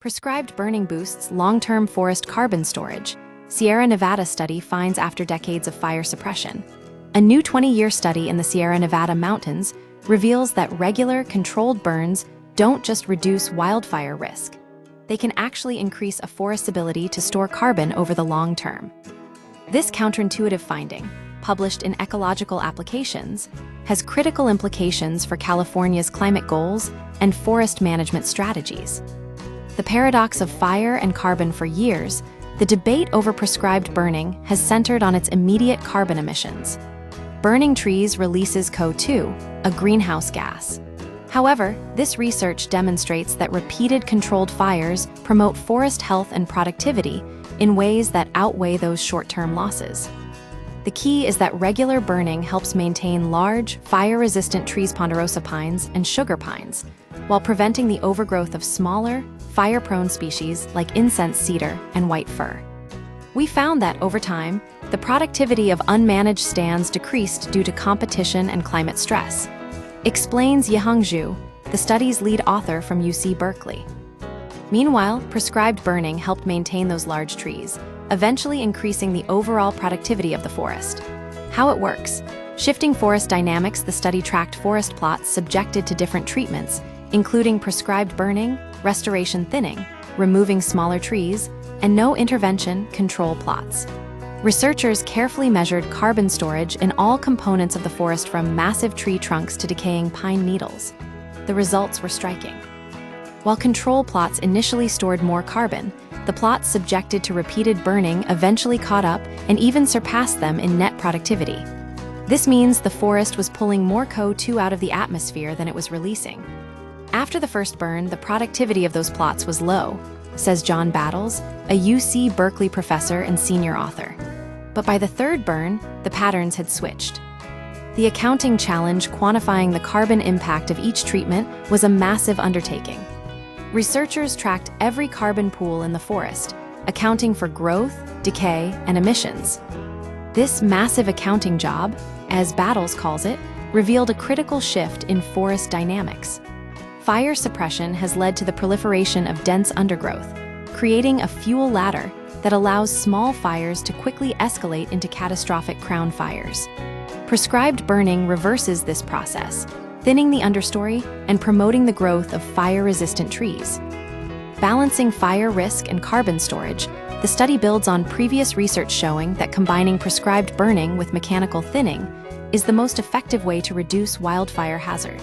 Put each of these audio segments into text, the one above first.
Prescribed burning boosts long-term forest carbon storage, Sierra Nevada study finds after decades of fire suppression. A new 20-year study in the Sierra Nevada mountains reveals that regular, controlled burns don't just reduce wildfire risk. They can actually increase a forest's ability to store carbon over the long term. This counterintuitive finding, published in Ecological Applications, has critical implications for California's climate goals and forest management strategies. The paradox of fire and carbon. For years, the debate over prescribed burning has centered on its immediate carbon emissions. Burning trees releases CO2, a greenhouse gas. However, this research demonstrates that repeated controlled fires promote forest health and productivity in ways that outweigh those short-term losses. The key is that regular burning helps maintain large, fire-resistant trees, ponderosa pines and sugar pines, while preventing the overgrowth of smaller, fire-prone species like incense cedar and white fir. We found that, over time, the productivity of unmanaged stands decreased due to competition and climate stress, explains Yiheng Zhu, the study's lead author from UC Berkeley. Meanwhile, prescribed burning helped maintain those large trees, eventually increasing the overall productivity of the forest. How it works. Shifting forest dynamics. The study tracked forest plots subjected to different treatments, including prescribed burning, restoration thinning, removing smaller trees, and no intervention control plots. Researchers carefully measured carbon storage in all components of the forest, from massive tree trunks to decaying pine needles. The results were striking. While control plots initially stored more carbon, the plots subjected to repeated burning eventually caught up and even surpassed them in net productivity. This means the forest was pulling more CO2 out of the atmosphere than it was releasing. After the first burn, the productivity of those plots was low, says John Battles, a UC Berkeley professor and senior author. But by the third burn, the patterns had switched. The accounting challenge, quantifying the carbon impact of each treatment, was a massive undertaking. Researchers tracked every carbon pool in the forest, accounting for growth, decay, and emissions. This massive accounting job, as Battles calls it, revealed a critical shift in forest dynamics. Fire suppression has led to the proliferation of dense undergrowth, creating a fuel ladder that allows small fires to quickly escalate into catastrophic crown fires. Prescribed burning reverses this process, thinning the understory and promoting the growth of fire-resistant trees. Balancing fire risk and carbon storage, the study builds on previous research showing that combining prescribed burning with mechanical thinning is the most effective way to reduce wildfire hazard.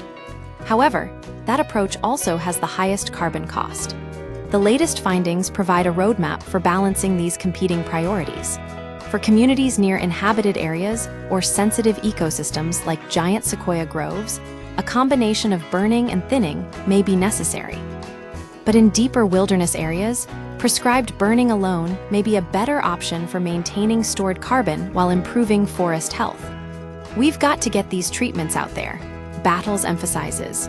However, that approach also has the highest carbon cost. The latest findings provide a roadmap for balancing these competing priorities. For communities near inhabited areas or sensitive ecosystems like giant sequoia groves, a combination of burning and thinning may be necessary. But in deeper wilderness areas, prescribed burning alone may be a better option for maintaining stored carbon while improving forest health. We've got to get these treatments out there, Battles emphasizes.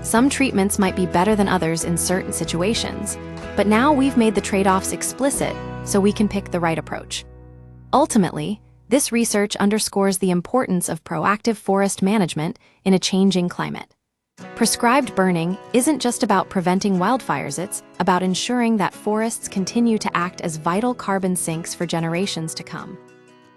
Some treatments might be better than others in certain situations, but now we've made the trade-offs explicit so we can pick the right approach. Ultimately, this research underscores the importance of proactive forest management in a changing climate. Prescribed burning isn't just about preventing wildfires, it's about ensuring that forests continue to act as vital carbon sinks for generations to come.